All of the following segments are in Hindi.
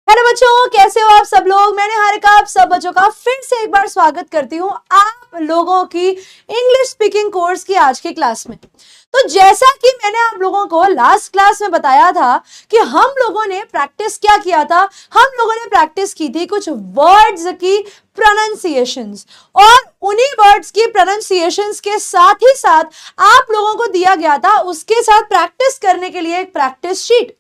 हेलो बच्चों, कैसे हो आप सब लोग। मैंने हारिका आप सब बच्चों का फिर से एक बार स्वागत करती हूँ आप लोगों की इंग्लिश स्पीकिंग कोर्स की आज की क्लास में। तो जैसा कि मैंने आप लोगों को लास्ट क्लास में बताया था कि हम लोगों ने प्रैक्टिस क्या किया था, हम लोगों ने प्रैक्टिस की थी कुछ वर्ड्स की प्रोनाउंसिएशंस, और उन्हीं वर्ड्स की प्रोनाउंसिएशंस के साथ ही साथ आप लोगों को दिया गया था उसके साथ प्रैक्टिस करने के लिए एक प्रैक्टिस शीट।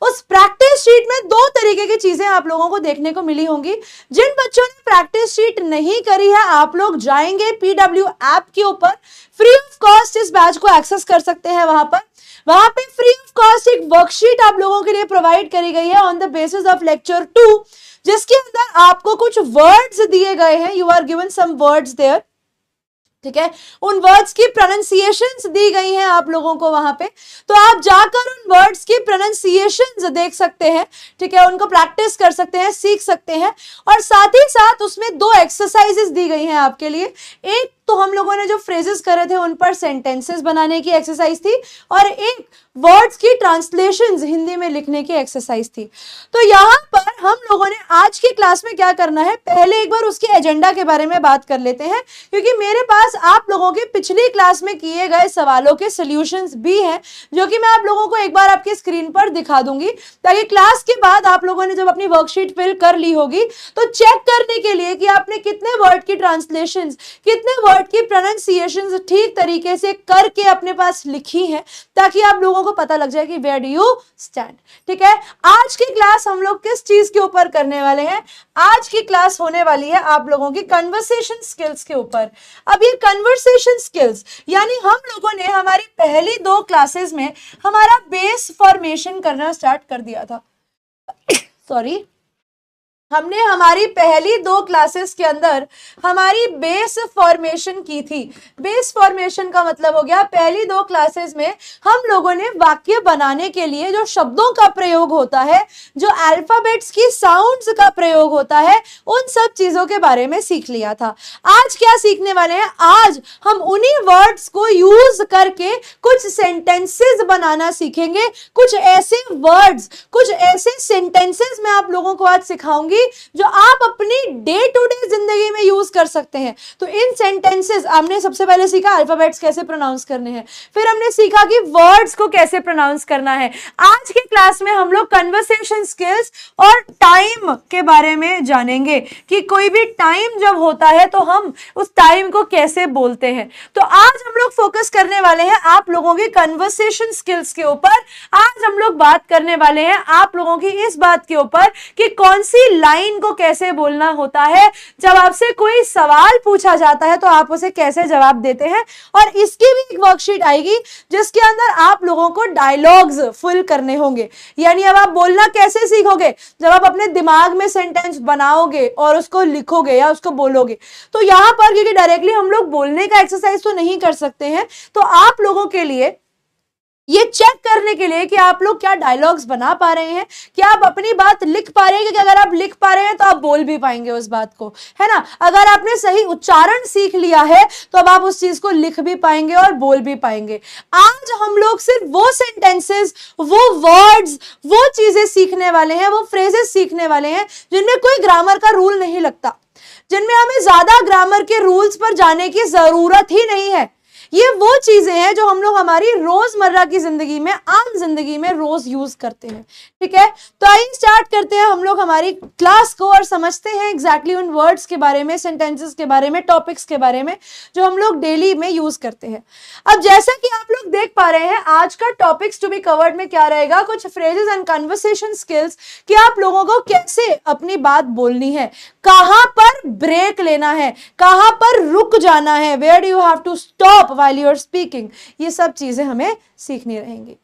उस प्रैक्टिस शीट में दो तरीके की चीजें आप लोगों को देखने को मिली होंगी। जिन बच्चों ने प्रैक्टिस शीट नहीं करी है, आप लोग जाएंगे PW ऐप के ऊपर, फ्री ऑफ कॉस्ट इस बैच को एक्सेस कर सकते हैं। वहां पे फ्री ऑफ कॉस्ट एक वर्कशीट आप लोगों के लिए प्रोवाइड करी गई है on the basis of lecture 2, जिसके अंदर आपको कुछ वर्ड्स दिए गए हैं। You are given some words there, ठीक है। उन वर्ड्स की प्रोनाउंसिएशंस दी गई हैं आप लोगों को वहां पे, तो आप जाकर उन वर्ड्स की प्रोनाउंसिएशंस देख सकते हैं, ठीक है, उनको प्रैक्टिस कर सकते हैं, सीख सकते हैं। और साथ ही साथ उसमें दो एक्सरसाइजेस दी गई हैं आपके लिए। एक तो हम लोगों ने जो फ्रेजेस करे थे उन पर सेंटेंसेस बनाने की एक्सरसाइज थी, और एक वर्ड्स की ट्रांसलेशंस हिंदी में लिखने की एक्सरसाइज थी। तो यहाँ पर हम लोगों ने आज की क्लास में क्या करना है, पहले एक बार उसके एजेंडा के बारे में बात कर लेते हैं, क्योंकि मेरे पास आप लोगों के पिछली क्लास में किए गए सवालों के सॉल्यूशंस भी हैं, जो कि मैं आप लोगों को एक बार आपकी स्क्रीन पर दिखा दूंगी, ताकि क्लास के बाद आप लोगों ने जब अपनी वर्कशीट फिल कर ली होगी तो चेक करने के लिए कि आपने कितने वर्ड की ट्रांसलेशंस, कितने वर्ड की प्रोनाउंसिएशंस ठीक तरीके से करके अपने पास लिखी है, ताकि आप लोगों को पता लग जाए कि वेयर डू यू स्टैंड। ठीक है, आज की क्लास हम लोग किस चीज के ऊपर करने वाले हैं? आज की क्लास होने वाली है आप लोगों की कन्वर्सेशन स्किल्स के ऊपर। अब ये कन्वर्सेशन स्किल्स यानी हम लोगों ने हमारी पहली दो क्लासेस में हमारा बेस फॉर्मेशन करना स्टार्ट कर दिया था। सॉरी, हमने हमारी पहली दो क्लासेस के अंदर हमारी बेस फॉर्मेशन की थी। बेस फॉर्मेशन का मतलब हो गया, पहली दो क्लासेस में हम लोगों ने वाक्य बनाने के लिए जो शब्दों का प्रयोग होता है, जो अल्फाबेट्स की साउंड्स का प्रयोग होता है, उन सब चीजों के बारे में सीख लिया था। आज क्या सीखने वाले हैं? आज हम उन्हीं वर्ड्स को यूज करके कुछ सेंटेंसेस बनाना सीखेंगे। कुछ ऐसे वर्ड्स, कुछ ऐसे सेंटेंसेस मैं आप लोगों को आज सिखाऊंगी जो आप अपनी डे टू डे जिंदगी में यूज कर सकते हैं। तो इन सेंटेंसेस हमने सबसे पहले सीखा अल्फाबेट्स कैसे प्रोनाउंस करने हैं, फिर हमने सीखा कि वर्ड्स को कैसे प्रोनाउंस करना है। आज की क्लास में हम लोग कन्वर्सेशन स्किल्स और टाइम के बारे में जानेंगे कि कोई भी टाइम जब होता है तो हम उस टाइम को कैसे बोलते हैं। तो आज हम लोग फोकस करने वाले हैं आप लोगों की कन्वर्सेशन स्किल्स के ऊपर। आज हम लोग बात करने वाले हैं आप लोगों की इस बात के ऊपर कि कौन सी लाइन को कैसे बोलना होता है, जब आपसे कोई सवाल पूछा जाता है तो आप उसे कैसे जवाब देते हैं। और इसकी भी एक वर्कशीट आएगी जिसके अंदर आप लोगों को डायलॉग्स फुल करने होंगे। यानी अब आप बोलना कैसे सीखोगे? जब आप अपने दिमाग में सेंटेंस बनाओगे और उसको लिखोगे या उसको बोलोगे। तो यहां पर क्योंकि डायरेक्टली हम लोग बोलने का एक्सरसाइज तो नहीं कर सकते हैं, तो आप लोगों के लिए ये चेक करने के लिए कि आप लोग क्या डायलॉग्स बना पा रहे हैं, क्या आप अपनी बात लिख पा रहे हैं, क्योंकि अगर आप लिख पा रहे हैं तो आप बोल भी पाएंगे उस बात को, है ना। अगर आपने सही उच्चारण सीख लिया है तो अब आप उस चीज को लिख भी पाएंगे और बोल भी पाएंगे। आज हम लोग सिर्फ वो सेंटेंसेस, वो वर्ड्स, वो चीजें सीखने वाले हैं, वो फ्रेजेस सीखने वाले हैं जिनमें कोई ग्रामर का रूल नहीं लगता, जिनमें हमें ज्यादा ग्रामर के रूल्स पर जाने की जरूरत ही नहीं है। ये वो चीजें हैं जो हम लोग हमारी रोजमर्रा की जिंदगी में, आम जिंदगी में रोज यूज करते हैं। ठीक है, तो आइए स्टार्ट करते हैं हम लोग हमारी क्लास को और समझते हैं एग्जैक्टली उन वर्ड्स के बारे में, सेंटेंसेस के बारे में, टॉपिक्स के बारे में जो हम लोग डेली में यूज करते हैं। अब जैसा कि आप लोग देख पा रहे हैं, आज का टॉपिक्स टू बी कवर्ड में क्या रहेगा, कुछ फ्रेजेस एंड कन्वर्सेशन स्किल्स कि आप लोगों को कैसे अपनी बात बोलनी है, कहां पर ब्रेक लेना है, कहां पर रुक जाना है, where do you have to stop while you are speaking. ये सब चीजें हमें सीखनी रहेंगी।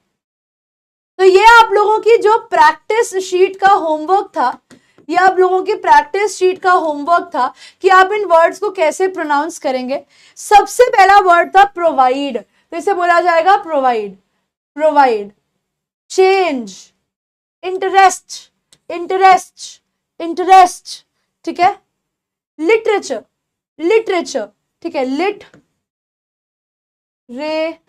तो ये आप लोगों की जो प्रैक्टिस शीट का होमवर्क था, ये आप लोगों की प्रैक्टिस शीट का होमवर्क था कि आप इन वर्ड्स को कैसे प्रोनाउंस करेंगे। सबसे पहला वर्ड था प्रोवाइड, तो इसे बोला जाएगा provide. Provide, change, interest, interest, interest, ठीक है। लिटरेचर, लिटरेचर, ठीक है, लिट रेचर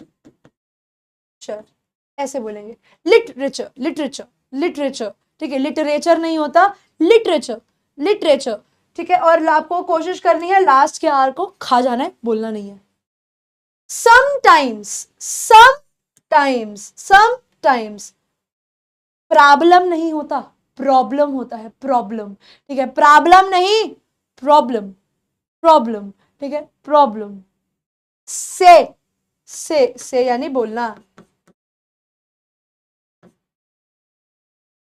ऐसे बोलेंगे, लिटरेचर, लिटरेचर, लिटरेचर, ठीक है, लिटरेचर नहीं होता, लिटरेचर, लिटरेचर, ठीक है। और आपको कोशिश करनी है लास्ट के आर को खा जाना है, बोलना नहीं है। समटाइम्स, समटाइम्स, समटाइम्स, प्रॉब्लम नहीं होता, प्रॉब्लम होता है, प्रॉब्लम, ठीक है, प्रॉब्लम नहीं, प्रॉब्लम, प्रॉब्लम, ठीक है, प्रॉब्लम। से यानी बोलना।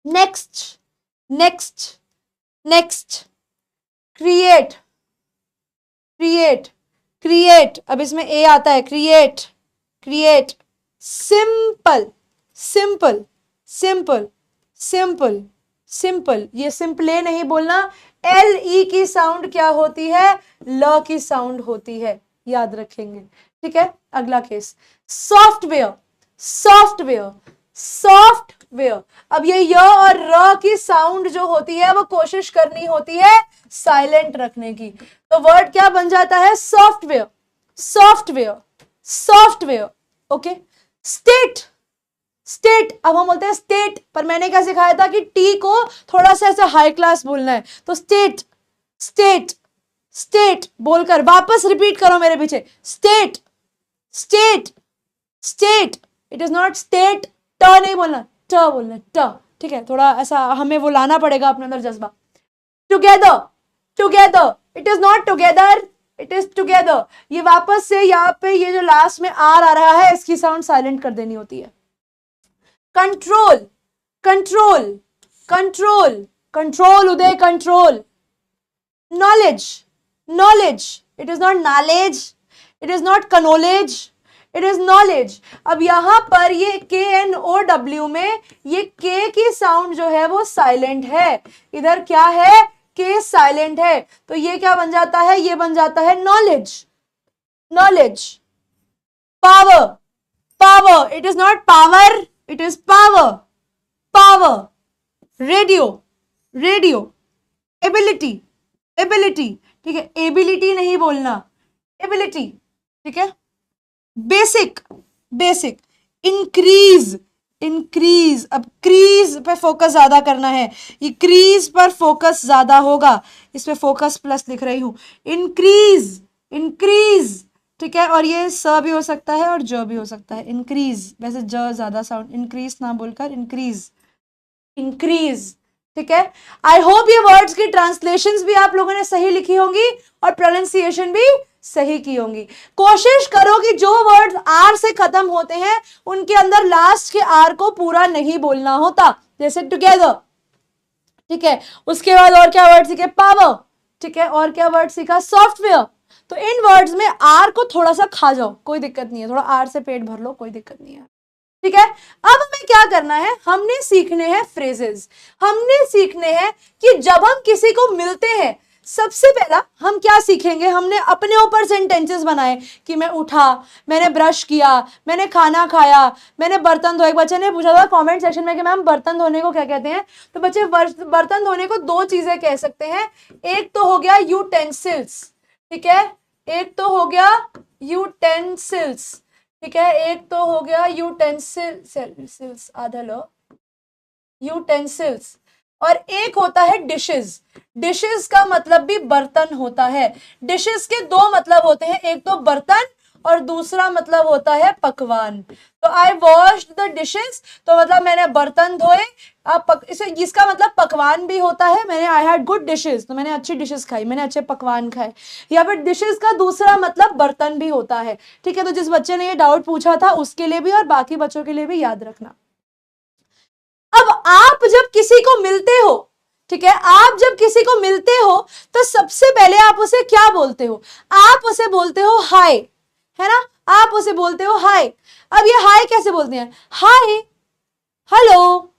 Next, next, next, create, create, create, अब इसमें ए आता है, create, create. Simple, simple, simple, simple, simple, ये सिंपले नहीं बोलना, एल ई की साउंड क्या होती है, ल की साउंड होती है, याद रखेंगे, ठीक है। अगला केस, सॉफ्टवेयर, सॉफ्टवेयर, सॉफ्टवेयर। अब ये य और र की साउंड जो होती है वो कोशिश करनी होती है साइलेंट रखने की, तो वर्ड क्या बन जाता है, software, software, software, okay. State, state, अब हम बोलते हैं स्टेट, पर मैंने क्या सिखाया था कि टी को थोड़ा सा ऐसा हाई क्लास बोलना है, तो स्टेट, स्टेट, स्टेट बोलकर वापस रिपीट करो मेरे पीछे, state, state, state, it is not state, ट नहीं बोलना, ट बोलना, ट, ठीक है, थोड़ा ऐसा हमें वो लाना पड़ेगा अपने अंदर जज्बा। Together, together, it is not together, it is together. ये वापस से यहाँ पे ये जो लास्ट में आर आ रहा है इसकी साउंड साइलेंट कर देनी होती है। Control, control, control, control, Uday, control. Knowledge, knowledge, it is not knowledge, it is not knowledge, it is knowledge. अब यहां पर ये के एन ओ डब्ल्यू में ये के की साउंड जो है वो साइलेंट है, इधर क्या है, के साइलेंट है, तो ये क्या बन जाता है, ये बन जाता है knowledge, knowledge. Power, power, it is not power, it is power, power. Radio, radio. Ability, ability, ठीक है, एबिलिटी नहीं बोलना, एबिलिटी, ठीक है। Basic, basic. इंक्रीज, इंक्रीज, अब क्रीज पे फोकस ज्यादा करना है, ये क्रीज पर फोकस ज्यादा होगा, इस पे फोकस प्लस लिख रही हूं, इंक्रीज, इंक्रीज, ठीक है। और ये स भी हो सकता है और ज भी हो सकता है, इंक्रीज, वैसे ज ज्यादा साउंड, इंक्रीज ना बोलकर इंक्रीज, इंक्रीज, ठीक है। आई होप ये वर्ड्स की ट्रांसलेशंस भी आप लोगों ने सही लिखी होंगी और प्रोनाउंसिएशन भी सही की होंगी। कोशिश करो कि जो वर्ड्स आर से खत्म होते हैं उनके अंदर लास्ट के आर को पूरा नहीं बोलना होता, जैसे टुगेदर, ठीक है। उसके बाद और क्या वर्ड सीखे, पावर, ठीक है। और क्या वर्ड सीखा, सॉफ्टवेयर। तो इन वर्ड्स में आर को थोड़ा सा खा जाओ, कोई दिक्कत नहीं है, थोड़ा आर से पेट भर लो, कोई दिक्कत नहीं है, ठीक है। अब हमें क्या करना है, हमने सीखने हैं फ्रेजेस, हमने सीखने हैं कि जब हम किसी को मिलते हैं सबसे पहला हम क्या सीखेंगे, हमने अपने ऊपर सेंटेंसेस बनाए कि मैं उठा, मैंने ब्रश किया, मैंने खाना खाया, मैंने बर्तन धोए। एक बच्चे ने पूछा था कमेंट सेक्शन में कि मैम बर्तन धोने को क्या कहते हैं, तो बच्चे बर्तन धोने को दो चीजें कह सकते हैं, एक तो हो गया यूटेंसिल्स, ठीक है, एक तो हो गया यूटेंसिल्स, ठीक है, एक तो हो गया यूटेंसिल्स, आधा लो, यूटेंसिल्स, और एक होता है डिशेस। डिशेस का मतलब भी बर्तन होता है। डिशेस के दो मतलब होते हैं, एक तो बर्तन और दूसरा मतलब होता है पकवान। तो आई वॉश्ड द डिशेस, तो मतलब मैंने बर्तन धोए, इसे इसका मतलब पकवान भी होता है, मैंने आई हैड गुड डिशेस, तो मैंने अच्छी डिशेस खाई, मैंने अच्छे पकवान खाए। या फिर डिशेस का दूसरा मतलब बर्तन भी होता है, ठीक है। तो जिस बच्चे ने ये डाउट पूछा था उसके लिए भी और बाकी बच्चों के लिए भी याद रखना। अब आप जब किसी को मिलते हो, ठीक है, आप जब किसी को मिलते हो तो सबसे पहले आप उसे क्या बोलते हो, आप उसे बोलते हो हाय, है ना, आप उसे बोलते हो हाय। अब ये हाय कैसे बोलते हैं, hi, hello,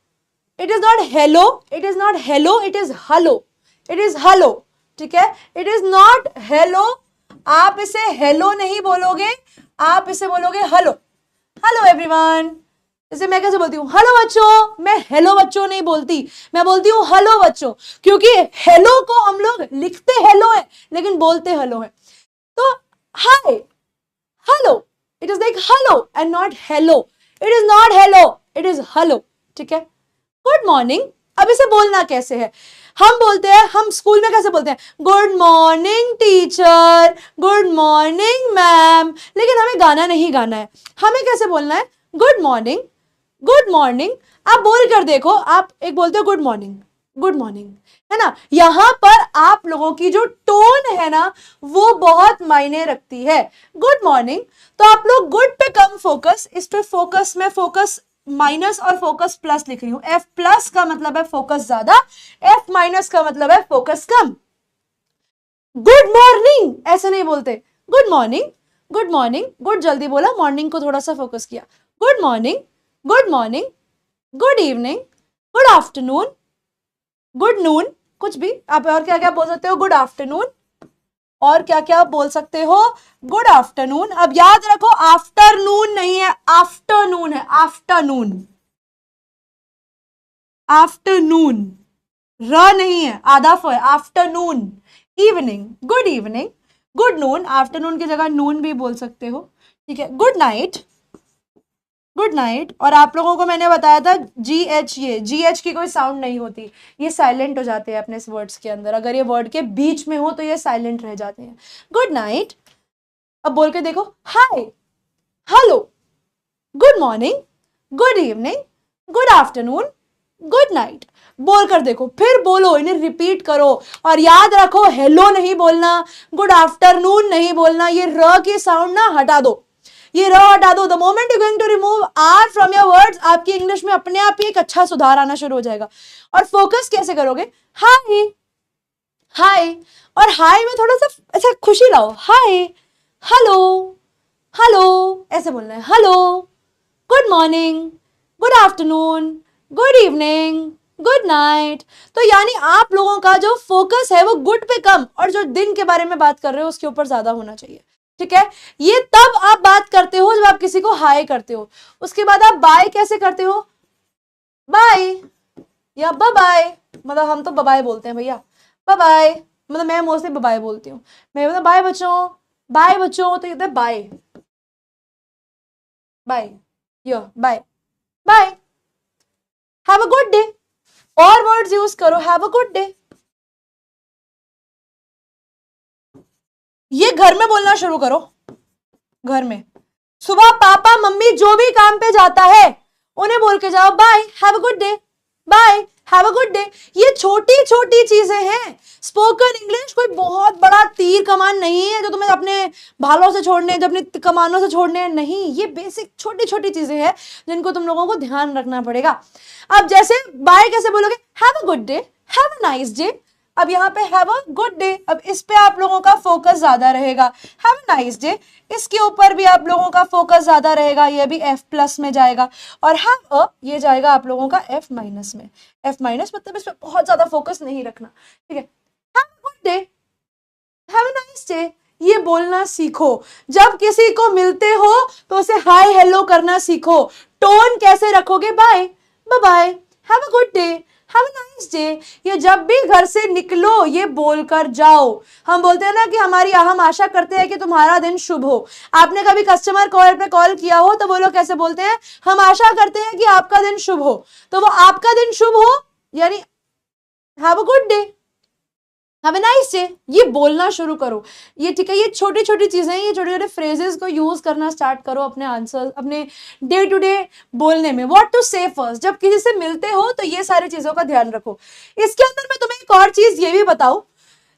it is not hello, it is not hello, it is hello, it is hello, ठीक है, इट इज नॉट हेलो। आप इसे हेलो नहीं बोलोगे, आप इसे बोलोगे हेलो, हेलो एवरीवन। जैसे मैं कैसे बोलती हूँ, हेलो बच्चों, मैं हेलो बच्चों नहीं बोलती, मैं बोलती हूँ हेलो बच्चों, क्योंकि हेलो को हम लोग लिखते हेलो है लेकिन बोलते हेलो है। तो hi, hello, it is like hello and not hello, it is not hello, it is hello, ठीक है। गुड मॉर्निंग, अब इसे बोलना कैसे है? हम बोलते हैं, हम स्कूल में कैसे बोलते हैं? Good morning teacher, good morning ma'am, लेकिन हमें गाना नहीं गाना है, हमें कैसे बोलना है? Good morning, good morning. आप बोल कर देखो, आप एक बोलते हो गुड मॉर्निंग, गुड मॉर्निंग, है ना? यहां पर आप लोगों की जो टोन है ना वो बहुत मायने रखती है। गुड मॉर्निंग, तो आप लोग गुड पे कम फोकस, इस पे फोकस में फोकस माइनस और फोकस प्लस लिख रही हूं। एफ प्लस का मतलब है फोकस ज्यादा, एफ माइनस का मतलब है फोकस कम। गुड मॉर्निंग ऐसे नहीं बोलते, good morning, good morning, good जल्दी बोला, मॉर्निंग को थोड़ा सा फोकस किया। Good morning, good morning, good evening, good afternoon, good नून, कुछ भी आप और क्या क्या बोल सकते हो? गुड आफ्टरनून, और क्या क्या बोल सकते हो? Good afternoon. अब याद रखो आफ्टरनून नहीं है, आफ्टरनून है, आफ्टरनून, आफ्टरनून, र नहीं है, आधा फ है, afternoon. Evening, good evening, good noon, afternoon की जगह नून भी बोल सकते हो, ठीक है। Good night, good night. और आप लोगों को मैंने बताया था GH, ये GH की कोई साउंड नहीं होती, ये साइलेंट हो जाते हैं अपने वर्ड्स के अंदर, अगर ये वर्ड के बीच में हो तो ये साइलेंट रह जाते हैं। Good night. अब बोल के देखो, hi, hello, good morning, good evening, good afternoon, good night. बोल कर देखो, फिर बोलो, इन्हें रिपीट करो। और याद रखो हेलो नहीं बोलना, गुड आफ्टरनून नहीं बोलना, ये र की साउंड ना हटा दो, ये र हटा दो। The moment you going to remove R from your words, आपकी इंग्लिश में अपने आप ही एक अच्छा सुधार आना शुरू हो जाएगा। और फोकस कैसे करोगे? हाय, हाय, और हाय में थोड़ा सा ऐसा खुशी लाओ, हाय, हेलो, हेलो, ऐसे बोलना है, hello, good morning, good afternoon, good evening, good night. तो यानी आप लोगों का जो फोकस है वो गुड पे कम और जो दिन के बारे में बात कर रहे हो उसके ऊपर ज्यादा होना चाहिए, ठीक है। ये तब आप बात करते हो जब आप किसी को हाय करते हो। उसके बाद आप बाय कैसे करते हो? बाय या बाय, मतलब हम तो बाय बोलते हैं भैया, बाय, मतलब मैं मोस्टली बाय बोलती हूँ। मैं बोलता बाय बच्चों, बाय बच्चों, तो कहते हैं bye, bye, yo bye, bye, have a good day. और वर्ड्स यूज करो, हैव अ गुड डे। ये घर में बोलना शुरू करो, घर में सुबह पापा मम्मी जो भी काम पे जाता है उन्हें बोल के जाओ, bye, have a good day, bye, have a good day. ये छोटी छोटी चीजें हैं। स्पोकन इंग्लिश कोई बहुत बड़ा तीर कमान नहीं है जो तुम्हें अपने भालों से छोड़ने, जो अपने कमानों से छोड़ने, नहीं, ये बेसिक छोटी छोटी चीजें हैं जिनको तुम लोगों को ध्यान रखना पड़ेगा। अब जैसे बाय कैसे बोलोगे? Have a good day, have a nice day. अब यहाँ पे हैव अ गुड डे, अब इस पे आप लोगों का फोकस ज्यादा रहेगा। हैव अ नाइस डे, इसके ऊपर भी आप लोगों का फोकस ज्यादा रहेगा, ये भी F प्लस में जाएगा। और हैव अ, ये जाएगा आप लोगों का F माइनस में। F माइनस मतलब इस पे बहुत ज्यादा फोकस नहीं रखना, ठीक है। Have a good day, have a nice day, ये बोलना सीखो। जब किसी को मिलते हो तो उसे हाय हेलो करना सीखो। टोन कैसे रखोगे? Bye, bye, have a good day, have a nice day. ये जब भी घर से निकलो ये बोलकर जाओ। हम बोलते हैं ना कि हम आशा करते हैं कि तुम्हारा दिन शुभ हो। आपने कभी कस्टमर केयर पे कॉल किया हो तो वो लोग कैसे बोलते हैं? हम आशा करते हैं कि आपका दिन शुभ हो। तो वो आपका दिन शुभ हो यानी have a good day, have a nice day, ये बोलना शुरू करो। ये ठीक है, ये छोटी छोटी चीजें, ये छोटे छोटे फ्रेजेस को यूज करना स्टार्ट करो अपने आंसर, अपने डे टू डे बोलने में। व्हाट टू से फर्स्ट, जब किसी से मिलते हो तो ये सारी चीजों का ध्यान रखो। इसके अंदर मैं तुम्हें एक और चीज ये भी बताऊं,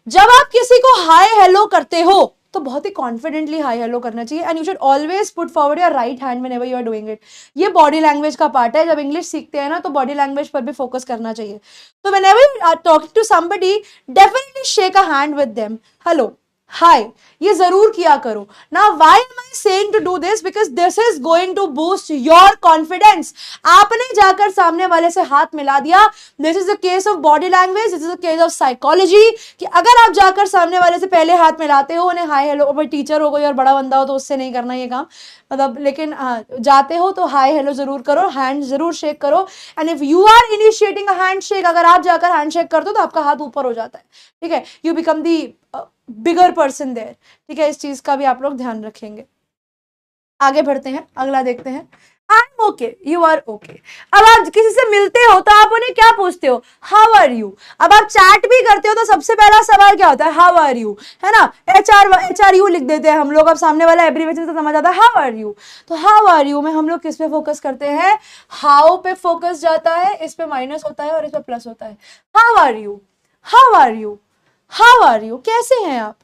जब आप किसी को हाय हेलो करते हो तो बहुत ही कॉन्फिडेंटली हाय हेलो करना चाहिए। And you should always put forward your right hand whenever you are doing it. ये बॉडी लैंग्वेज का पार्ट है। जब इंग्लिश सीखते हैं ना तो बॉडी लैंग्वेज पर भी फोकस करना चाहिए। तो whenever you are talking to somebody, definitely shake a hand with them, hello, hi, ये जरूर किया करो। Now why am I saying to do this? Because this is going to boost your confidence. आपने जाकर सामने वाले से हाथ मिला दिया। This is the case of body language, this is the case of psychology, कि अगर आप जाकर सामने वाले से पहले हाथ मिलाते हो, उन्हें हाय हेलो, भाई टीचर हो कोई और बड़ा बंदा हो तो उससे नहीं करना ये काम, मतलब, लेकिन जाते हो तो हाय हेलो जरूर करो, हैंड जरूर शेक करो। And if you are initiating a hand shake, अगर आप जाकर हैंड शेक करते हो तो आपका हाथ ऊपर हो जाता है, ठीक है। You become the bigger person there, ठीक है। इस चीज का भी आप लोग ध्यान रखेंगे। आगे बढ़ते हैं, अगला देखते हैं। I am okay, you are okay. अब आप किसी से मिलते हो तो आप उन्हें क्या पूछते हो, हाउ आर यू। अब आप चैट भी करते हो तो सबसे पहला सवाल क्या होता है, हाउ आर यू, है ना, HRU लिख देते हैं हम लोग। अब सामने वाला एब्रीविएशन से समझ आता है हाउ आर यू। तो हाउ आर यू में हम लोग किस पे फोकस करते हैं, हाउ पे फोकस जाता है, इस पे माइनस होता है और इस पे प्लस होता है। How are you, how are you, how are you, कैसे हैं आप,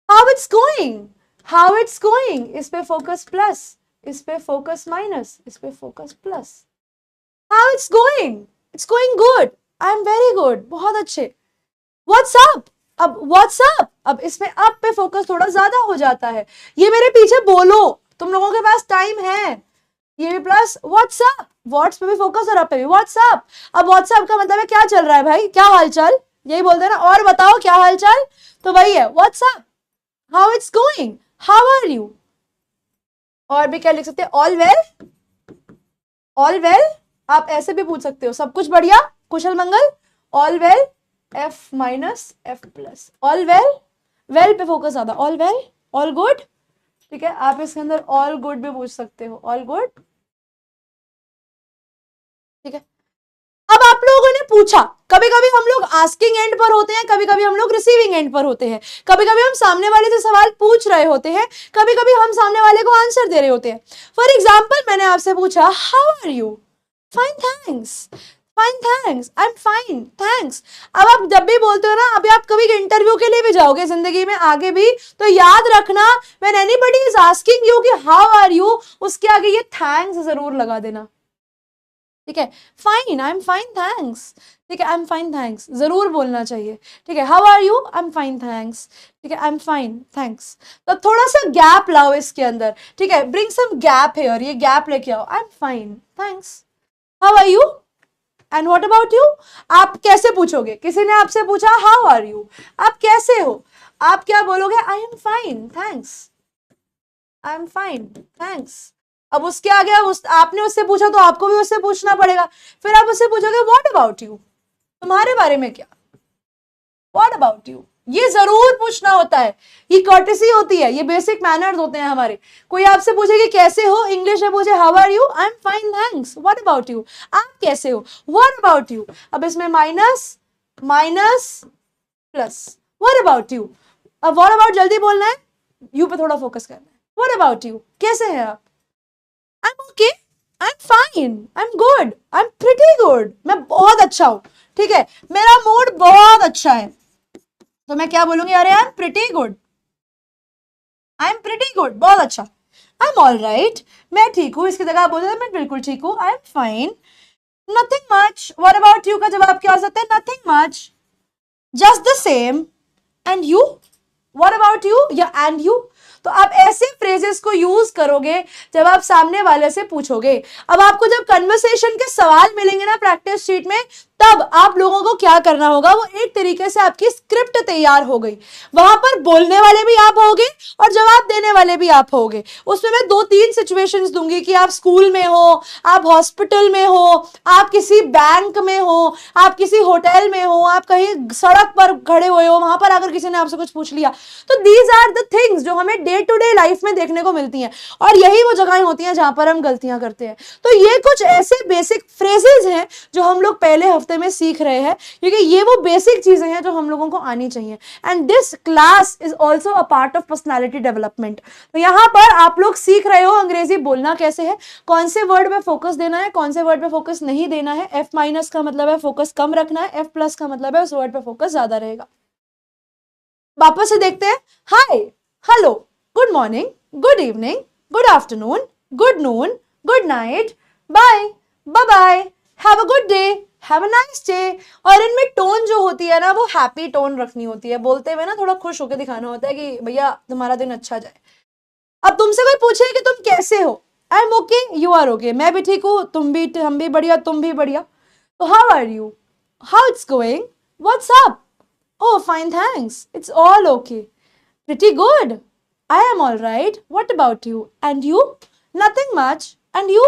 how it's going, how it's going, इस पे फोकस प्लस, इस पे फोकस माइनस, इस पे focus plus. How it's going, it's going good, I am very good, बहुत अच्छे। व्हाट्स अप, अब व्हाट्स अप, अब इसमें अप पे फोकस थोड़ा ज्यादा हो जाता है, ये मेरे पीछे बोलो, तुम लोगों के पास टाइम है, ये भी प्लस व्हाट्स अप, व्हाट्स पे भी फोकस और अप पे भी व्हाट्स अप। अब व्हाट्स अप का मतलब है क्या चल रहा है भाई, क्या हालचाल, यही बोलते हैं ना, और बताओ क्या हालचाल, तो वही है what's up, how it's going, how are you. और भी क्या लिख सकते हैं, ऑल वेल, ऑल वेल, आप ऐसे भी पूछ सकते हो, सब कुछ बढ़िया, कुशल मंगल, all well, F minus F plus, all well, well पे फोकस ज्यादा, ऑल वेल, ऑल गुड, ठीक है। आप इसके अंदर ऑल गुड भी पूछ सकते हो, ऑल गुड, ठीक है। अब आप लोगों ने पूछा, कभी कभी हम लोग आस्किंग एंड पर होते हैं, कभी कभी हम लोग रिसीविंग एंड पर होते हैं, कभी कभी हम सामने वाले से सवाल पूछ रहे होते हैं, कभी कभी हम सामने वाले को आंसर दे रहे होते हैं। फॉर एग्जाम्पल मैंने आपसे पूछा how are you, fine thanks, fine thanks, I am fine thanks. अब आप जब भी बोलते हो ना, अभी आप कभी इंटरव्यू के लिए भी जाओगे जिंदगी में आगे भी, तो याद रखना when anybody is asking you कि हाउ आर यू, उसके आगे ये थैंक्स जरूर लगा देना, ठीक है। Fine, I am fine thanks, ठीक है, आई एम फाइन थैंक्स जरूर बोलना चाहिए, ठीक है। How are you, I am fine thanks, ठीक है, आई एम फाइन थैंक्स। तो थोड़ा सा गैप लाओ इसके अंदर, ठीक है, ब्रिंग सम गैप हियर, ये गैप लेके आओ, I am fine thanks, how are you, and what about you. आप कैसे पूछोगे, किसी ने आपसे पूछा हाउ आर यू, आप कैसे हो, आप क्या बोलोगे, आई am fine thanks, I am fine thanks. अब उसके आगे आपने उससे पूछा तो आपको भी उससे पूछना पड़ेगा, फिर आप उससे पूछोगे व्हाट अबाउट यू, तुम्हारे बारे में क्या, व्हाट अबाउट यू, ये जरूर पूछना होता है, ये कर्टेसी होती है, ये बेसिक मैनर्स होते हैं हमारे। कोई आपसे पूछे कि कैसे हो, इंग्लिश में पूछे how are you, I am fine thanks, what about you, आप कैसे हो, व्हाट अबाउट यू। अब इसमें minus minus plus, what about you. अब व्हाट अबाउट जल्दी बोलना है, यू पे थोड़ा फोकस करना है, व्हाट अबाउट यू, कैसे हैं आप, I'm okay, I'm fine, I'm good, I'm pretty good, मैं बहुत अच्छा हूं, ठीक है, मेरा मूड बहुत अच्छा है, तो मैं क्या बोलूंगी, अरे I'm pretty good, I'm pretty good, बहुत अच्छा। I'm all right, मैं ठीक हूं, इसकी जगह आप बोल मैं बिल्कुल ठीक हूं, I'm fine, nothing much। what about you का जवाब क्या हो सकता है, nothing much, just the same, and you, what about you या and you। तो आप ऐसे फ्रेजेस को यूज करोगे जब आप सामने वाले से पूछोगे। अब आपको जब कन्वर्सेशन के सवाल मिलेंगे ना प्रैक्टिस शीट में, तब आप लोगों को क्या करना होगा, वो एक तरीके से आपकी स्क्रिप्ट तैयार हो गई, वहां पर बोलने वाले भी आप होगे और जवाब देने वाले भी आप होगे। उसमें मैं 2-3 सिचुएशंस दूंगी कि आप स्कूल में हो, आप हॉस्पिटल में हो, आप किसी बैंक में हो, आप किसी होटल में हो, आप कहीं सड़क पर खड़े हुए हो, वहां पर अगर किसी ने आपसे कुछ पूछ लिया, तो दीज आर द थिंग्स जो हमें डे टू डे लाइफ में देखने को मिलती हैं, और यही वो जगहें होती हैं जहां पर हम गलतियां करते हैं। तो ये कुछ ऐसे बेसिक फ्रेजेस हैं जो हम लोग पहले हफ्ते में सीख रहे हैं, क्योंकि ये वो बेसिक चीजें हैं जो हम लोगों को आनी चाहिए। And this class is also a part of personality development. तो यहाँ पर आप लोग सीख रहे हो अंग्रेजी बोलना कैसे है, कौन से वर्ड में फोकस देना है, कौन से वर्ड पे फोकस नहीं देना है। एफ माइनस का मतलब है फोकस कम रखना है, एफ प्लस का मतलब है उस वर्ड पे फोकस ज्यादा रहेगा। वापस से देखते हैं, hi, hello, good morning, good evening, good afternoon, good noon, good night, bye, bye bye, have a good day, have a nice day. और इनमें टोन जो होती है ना, वो हैप्पी टोन रखनी होती है, बोलते हुए ना थोड़ा खुश होकर दिखाना होता है कि भैया तुम्हारा दिन अच्छा जाए। अब तुमसे कोई पूछे कि तुम कैसे हो, I am okay, you are okay, मैं भी ठीक हूँ, तुम भी, हम भी बढ़िया, तुम भी बढ़िया। तो how are you, how it's going, what's up, oh fine thanks, it's all okay, pretty good, I am all right, what about you, and you, nothing much, and you,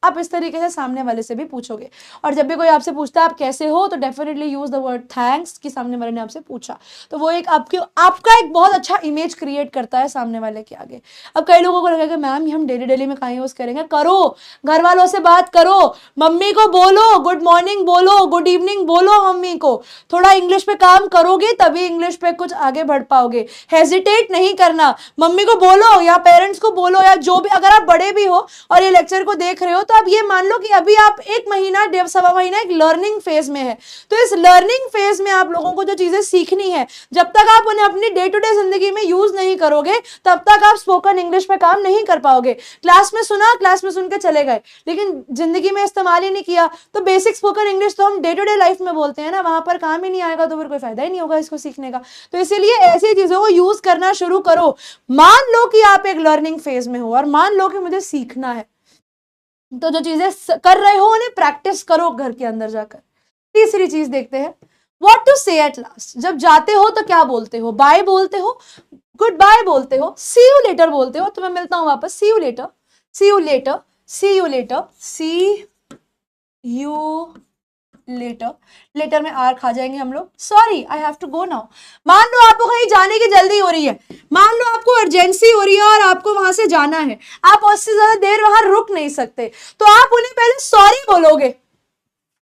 आप इस तरीके से सामने वाले से भी पूछोगे। और जब भी कोई आपसे पूछता है आप कैसे हो, तो definitely use the word thanks, कि सामने वाले ने आपसे पूछा। तो वो एक आपका एक बहुत अच्छा इमेज क्रिएट करता है सामने वाले के आगे। अब कई लोगों को लगेगा मैम हम डेली में कहाँ यूज करेंगे, करो, घर वालों से बात करो, मम्मी को बोलो गुड मॉर्निंग बोलो, गुड इवनिंग बोलो मम्मी को, थोड़ा इंग्लिश पे काम करोगे तभी इंग्लिश पे कुछ आगे बढ़ पाओगे। हेजिटेट नहीं करना, मम्मी को बोलो या पेरेंट्स को बोलो या जो भी, अगर आप बड़े भी हो और ये लेक्चर को देख रहे हो तो आप ये मान लो कि अभी आप 1 महीना 1.5 महीना एक लर्निंग फेज में है। तो इस लर्निंग फेज में आप लोगों को जो चीजें सीखनी है, जब तक आप उन्हें अपनी डे टू डे जिंदगी में यूज नहीं करोगे तब तक आप स्पोकन इंग्लिश पे काम नहीं कर पाओगे। क्लास में सुना, क्लास में सुन के चले गए, लेकिन जिंदगी में इस्तेमाल ही नहीं किया, तो बेसिक स्पोकन इंग्लिश तो हम डे टू डे लाइफ में बोलते हैं ना, वहां पर काम ही नहीं आएगा, तो फिर कोई फायदा ही नहीं होगा इसको सीखने का। तो इसीलिए ऐसी चीजों को यूज करना शुरू करो। मान लो कि आप एक लर्निंग फेज में हो और मान लो कि मुझे सीखना है, तो जो चीजें कर रहे हो उन्हें प्रैक्टिस करो घर के अंदर जाकर। तीसरी चीज देखते हैं, व्हाट टू से एट लास्ट। जब जाते हो तो क्या बोलते हो, बाय बोलते हो, गुड बाय बोलते हो, सी यू लेटर बोलते हो, तो मैं मिलता हूं वापस, see you later, see you later, see you later, see you later, later में आर खा जाएंगे हम लोग, sorry I have to go now. मान लो आपको कहीं जाने की जल्दी हो रही है, मान लो आपको अर्जेंसी हो रही है और आपको वहां से जाना है, आप उससे ज्यादा देर वहां रुक नहीं सकते, तो आप उन्हें पहले सॉरी बोलोगे,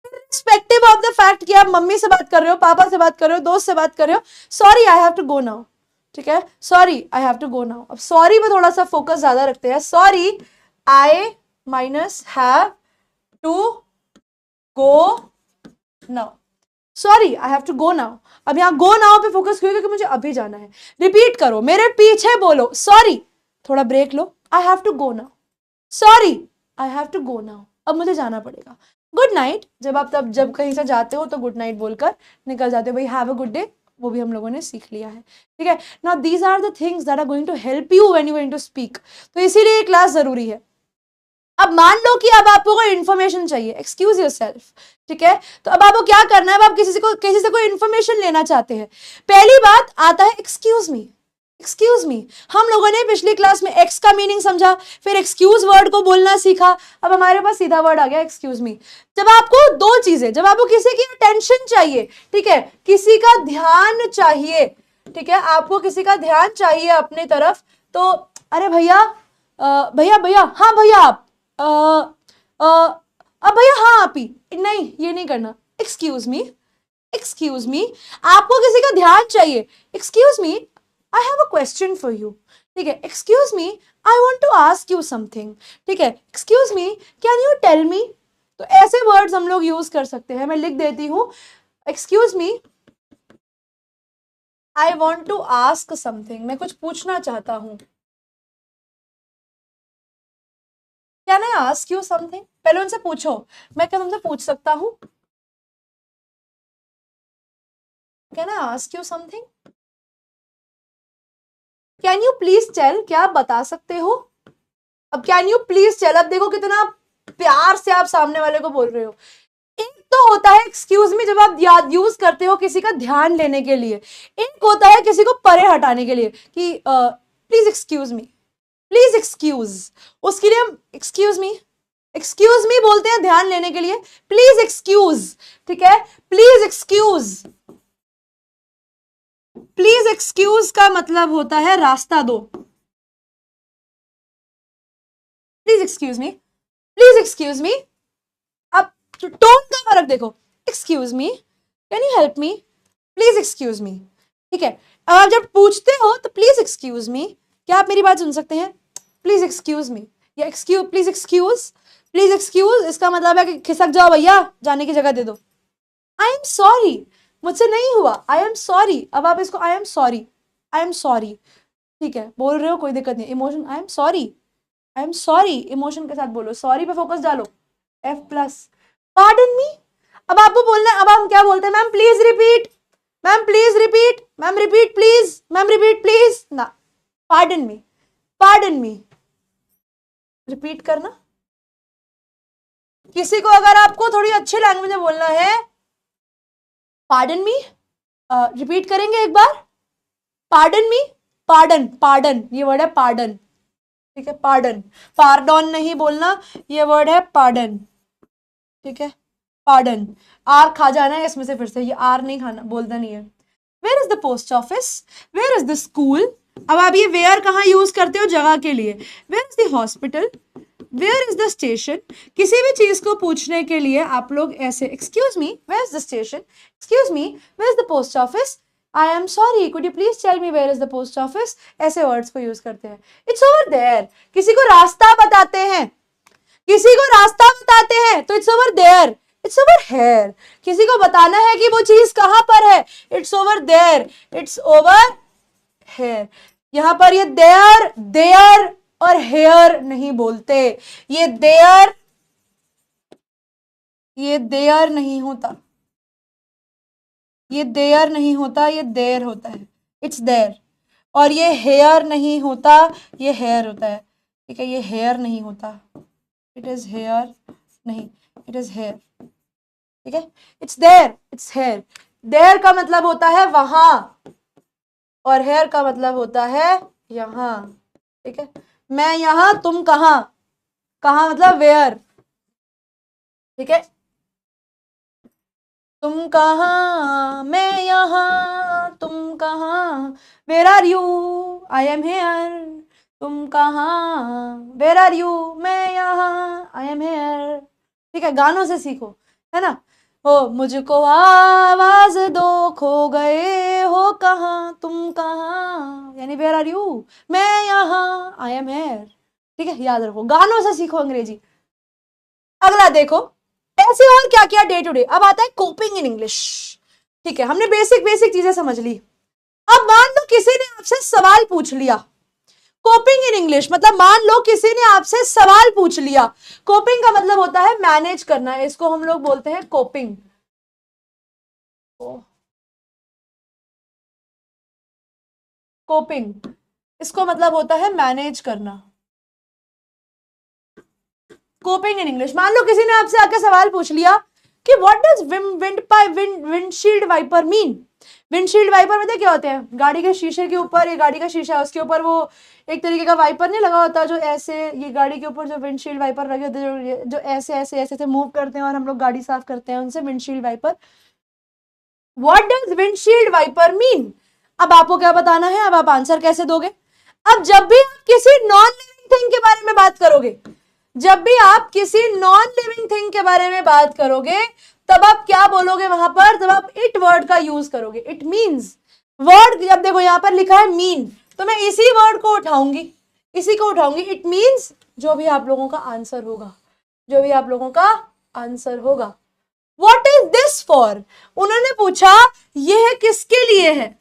रिस्पेक्टिव ऑफ द फैक्ट कि आप मम्मी से बात कर रहे हो, पापा से बात कर रहे हो, दोस्त से बात कर रहे हो, sorry I have to go now, ठीक है, sorry I have to go now. अब सॉरी पे थोड़ा सा फोकस ज्यादा रखते हैं, sorry I minus have to go now, sorry I have to go now. अब यहां गो नाउ पे फोकस क्यों, क्योंकि मुझे अभी जाना है। रिपीट करो, मेरे पीछे बोलो, सॉरी, थोड़ा ब्रेक लो, I have to go now, sorry I have to go now, अब मुझे जाना पड़ेगा। गुड नाइट, जब कहीं से जाते हो तो गुड नाइट बोलकर निकल जाते हो, भाई हैव अ गुड डे, वो भी हम लोगों ने सीख लिया है, ठीक है। Now these are the things that are going to help you when you going to speak. तो इसीलिए ये क्लास जरूरी है। अब मान लो कि अब आपको कोई इन्फॉर्मेशन चाहिए, एक्सक्यूज योरसेल्फ, ठीक है, तो अब आपको क्या करना है, अब आप किसी से कोई इन्फॉर्मेशन लेना चाहते हैं, पहली बात आता है एक्सक्यूज मी, एक्सक्यूज मी। हम लोगों ने पिछली क्लास में एक्स का मीनिंग समझा, फिर एक्सक्यूज वर्ड को बोलना सीखा, अब हमारे पास सीधा वर्ड आ गया एक्सक्यूज मी। जब आपको दो चीजें, जब आपको किसी की अटेंशन चाहिए, ठीक है, किसी का ध्यान चाहिए, ठीक है, आपको किसी का ध्यान चाहिए अपनी तरफ, तो अरे भैया भैया भैया, हाँ भैया आप, अब भैया हाँ आप ही, नहीं ये नहीं करना, एक्सक्यूज मी, एक्सक्यूज मी। आपको किसी का ध्यान चाहिए, excuse me I have a question for you, ठीक है, excuse me I want to ask you something, ठीक है, excuse me can you tell me. तो ऐसे वर्ड्स हम लोग यूज कर सकते हैं। मैं लिख देती हूं, excuse me I want to ask something, मैं कुछ पूछना चाहता हूं, can I ask you something. पहले उनसे पूछो, मैं क्या तुमसे पूछ सकता हूं, can I ask you something, can you please tell, क्या आप बता सकते हो। अब कैन यू प्लीज टेल, अब देखो कितना प्यार से आप सामने वाले को बोल रहे हो। एक तो होता है एक्सक्यूज मी जब आप यूज करते हो किसी का ध्यान लेने के लिए, एक होता है किसी को परे हटाने के लिए कि please excuse me, please excuse, उसके लिए हम एक्सक्यूज मी बोलते हैं ध्यान लेने के लिए, प्लीज एक्सक्यूज, ठीक है, प्लीज एक्सक्यूज, प्लीज एक्सक्यूज का मतलब होता है रास्ता दो, please excuse me, please excuse me. अब टोन का फर्क देखो, excuse me, can you help me, please excuse me, ठीक है। अब आप जब पूछते हो तो प्लीज एक्सक्यूज मी, क्या आप मेरी बात सुन सकते हैं, प्लीज एक्सक्यूज मी, या excuse, please excuse, please excuse, इसका मतलब है कि खिसक जाओ भैया, जाने की जगह दे दो। आई एम सॉरी, मुझसे नहीं हुआ, आई एम सॉरी। अब आप इसको आई am sorry, I am sorry, ठीक है, बोल रहे हो कोई दिक्कत नहीं, emotion I am sorry, I am sorry, emotion के साथ बोलो, सॉरी पे फोकस डालो, एफ प्लस। पार्डन मी, अब आपको बोलना है, अब हम क्या बोलते हैं, ma'am please repeat, ma'am please repeat, ma'am repeat please, ma'am repeat please ना, pardon me, pardon me, repeat करना। किसी को अगर आपको थोड़ी अच्छी लैंग्वेज में बोलना है, पार्डन मी, रिपीट करेंगे एक बार, पार्डन मी, पार्डन, पार्डन, ये वर्ड है पार्डन, ठीक है, पार्डन, पार्डन नहीं बोलना, ये वर्ड है पार्डन, ठीक है, पार्डन, आर खा जाना है इसमें से फिर से, ये आर नहीं खाना, बोलना नहीं है। Where is the post office, where is the school, अब आप ये वेयर कहाँ यूज करते हो, जगह के लिए, where is the hospital, where is the station, किसी भी चीज को पूछने के लिए आप लोग ऐसे, excuse me where is the station, excuse me where is the post office, I am sorry could you please tell me where is the post office, ऐसे वर्ड्स को यूज करते हैं। इट्स ओवर देयर, किसी को रास्ता बताते हैं, किसी को रास्ता बताते हैं तो it's over there, it's over here, किसी को बताना है कि वो चीज कहां पर है, it's over there, it's over here. यहां पर ये देयर, देयर और हेयर नहीं बोलते, ये देयर नहीं होता, ये देयर नहीं होता, ये देयर होता है, इट्स देयर। और ये हेयर नहीं होता, ये हेयर होता है, ठीक है, ये हेयर नहीं होता, इट इज हेयर नहीं, इट इज हेयर, ठीक है, it's there, it's here. There का मतलब होता है वहां और हेयर का मतलब होता है यहां, ठीक है, मैं यहां तुम कहां, कहां मतलब वेयर, ठीक है, तुम कहां मैं यहां तुम कहां, where are you I am here, तुम कहां वेयर आर यू मैं यहां आई एम हेयर, ठीक है, गानों से सीखो, है ना, हो मुझको आवाज दो खो गए हो कहां तुम कहां, यानी वेयर आर यू, मैं यहां आई एम हेयर, ठीक है, याद रखो, गानों से सीखो अंग्रेजी। अगला देखो, ऐसे और क्या क्या डे टू डे। अब आता है कोपिंग इन इंग्लिश, ठीक है, हमने बेसिक चीजें समझ ली। अब मान लो किसी ने आपसे सवाल पूछ लिया, कोपिंग इन इंग्लिश मतलब मान लो किसी ने आपसे सवाल पूछ लिया, कोपिंग का मतलब होता है मैनेज करना, इसको हम लोग बोलते हैं कोपिंग, कोपिंग इसको मतलब होता है मैनेज करना, कोपिंग इन इंग्लिश। मान लो किसी ने आपसे आके सवाल पूछ लिया कि what does windshield wiper mean, windshield wiper मतलब क्या होते हैं, गाड़ी के शीशे के ऊपर, ये गाड़ी का शीशा है उसके ऊपर वो एक तरीके का वाइपर नहीं लगा होता, जो ऐसे, ये गाड़ी के ऊपर जो विंडशील्ड वाइपर लगे होते हैं, जो ऐसे ऐसे ऐसे मूव करते हैं और हम लोग गाड़ी साफ करते हैं उनसे, windshield wiper. What does windshield wiper mean, अब आपको क्या बताना है, अब आप आंसर कैसे दोगे। अब जब भी आप किसी नॉन लिविंग थिंग के बारे में बात करोगे, जब भी आप किसी नॉन लिविंग थिंग के बारे में बात करोगे, तब आप क्या बोलोगे वहां पर, तब आप इट वर्ड का यूज करोगे, इट मीन्स। वर्ड जब देखो यहां पर लिखा है मीन, तो मैं इसी वर्ड को उठाऊंगी, इसी को उठाऊंगी, इट मीन्स जो भी आप लोगों का आंसर होगा, जो भी आप लोगों का आंसर होगा। व्हाट इज दिस फॉर, उन्होंने पूछा यह किसके लिए है,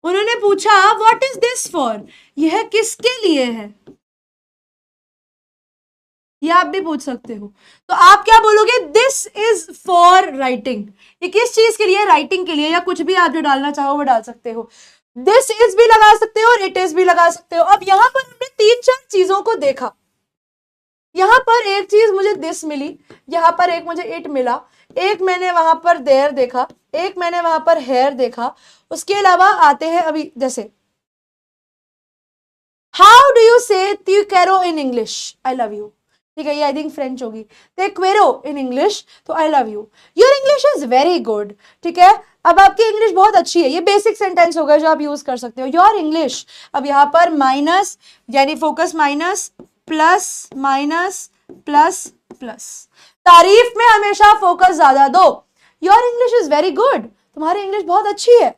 उन्होंने पूछा व्हाट इज दिस फॉर, यह किसके लिए है, ये आप भी पूछ सकते हो। तो आप क्या बोलोगे, दिस इज फॉर राइटिंग, ये किस चीज के लिए, राइटिंग के लिए, या कुछ भी आप जो डालना चाहो वो डाल सकते हो, दिस इज भी लगा सकते हो और इट इज भी लगा सकते हो। अब यहां पर हमने 3-4 चीजों को देखा, यहां पर एक चीज मुझे दिस मिली, यहां पर एक मुझे इट मिला, एक मैंने वहां पर देयर देखा, एक मैंने वहां पर हेयर देखा। उसके अलावा आते हैं अभी, जैसे हाउ डू यू से त्यू कैरो in English, I love you, ठीक है, ये आई थिंक फ्रेंच होगी, ते क्वेरो इन इंग्लिश, तो आई love you, your English is very good, ठीक है, अब आपकी इंग्लिश बहुत अच्छी है, ये बेसिक सेंटेंस होगा जो आप यूज कर सकते हो, योर इंग्लिश। अब यहां पर माइनस यानी focus minus plus minus plus plus, तारीफ में हमेशा फोकस ज्यादा दो, your English is very good, तुम्हारी इंग्लिश बहुत अच्छी है।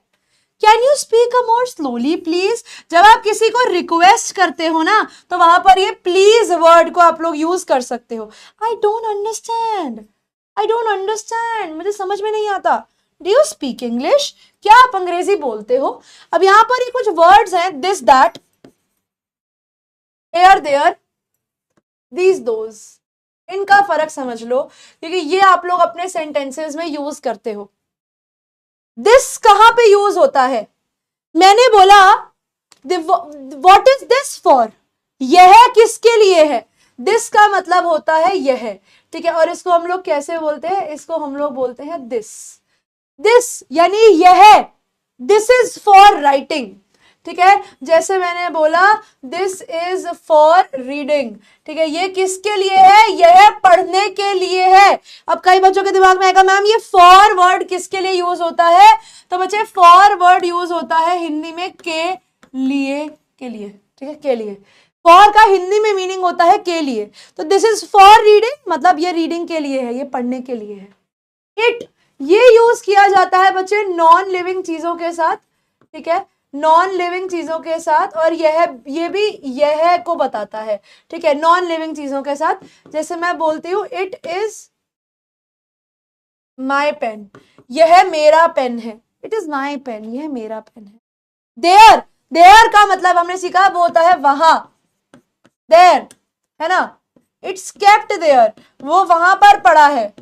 Can you speak a more slowly please, जब आप किसी को रिक्वेस्ट करते हो ना, तो वहां पर ये प्लीज वर्ड को आप लोग यूज कर सकते हो। I don't understand, I don't understand, मुझे समझ में नहीं आता। डू यू स्पीक इंग्लिश, क्या आप अंग्रेजी बोलते हो। अब यहां पर ये कुछ वर्ड्स हैं, this that, here there, these those, इनका फर्क समझ लो, क्योंकि ये आप लोग अपने सेंटेंसेस में यूज करते हो। दिस कहां पे यूज होता है, मैंने बोला व्हाट इज दिस फॉर, यह किसके लिए है, दिस का मतलब होता है यह, ठीक है, और इसको हम लोग कैसे बोलते हैं, इसको हम लोग बोलते हैं दिस, दिस यानी यह, दिस इज फॉर राइटिंग, ठीक है, जैसे मैंने बोला दिस इज फॉर रीडिंग, ठीक है, ये किसके लिए है, यह पढ़ने के लिए है। अब कई बच्चों के दिमाग में आएगा मैम ये फॉर वर्ड किसके लिए यूज होता है, तो बच्चे फॉर वर्ड यूज होता है हिंदी में के लिए, के लिए, ठीक है, के लिए। फॉर का हिंदी में मीनिंग होता है के लिए, तो दिस इज फॉर रीडिंग मतलब ये रीडिंग के लिए है, ये पढ़ने के लिए है। इट ये यूज किया जाता है बच्चे नॉन लिविंग चीजों के साथ, ठीक है, नॉन लिविंग चीजों के साथ, और ये भी यह को बताता है, ठीक है, नॉन लिविंग चीजों के साथ। जैसे मैं बोलती हूं इट इज माई पेन, यह मेरा पेन है, इट इज माई पेन, यह मेरा पेन है। देयर, देयर का मतलब हमने सीखा वो होता है वहां, देयर है ना, इट्स केप्ट देयर, वो वहां पर पड़ा है।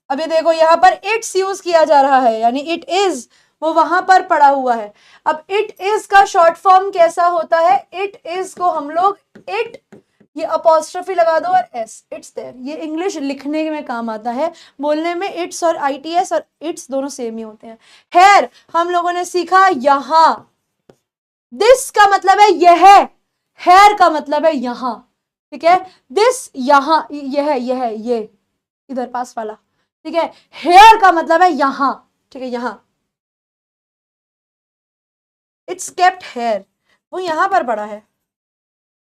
अब ये देखो यहाँ पर इट्स यूज किया जा रहा है, यानी इट इज वो वहां पर पड़ा हुआ है। अब इट इज का शॉर्ट फॉर्म कैसा होता है, इट इज को हम लोग इट, ये अपॉस्ट्रोफी लगा दो और एस, इट्स देयर, ये इंग्लिश लिखने में काम आता है, बोलने में इट्स और ITS और इट्स दोनों सेम ही होते हैं। हेयर हम लोगों ने सीखा यहां, दिस का मतलब है यह, हेयर का मतलब है यहां, ठीक है, दिस यहां, यह ये इधर पास वाला, ठीक है, हेयर का मतलब है यहां, ठीक है, यहां, इट्स केप्ट हेयर, वो यहां पर पड़ा है।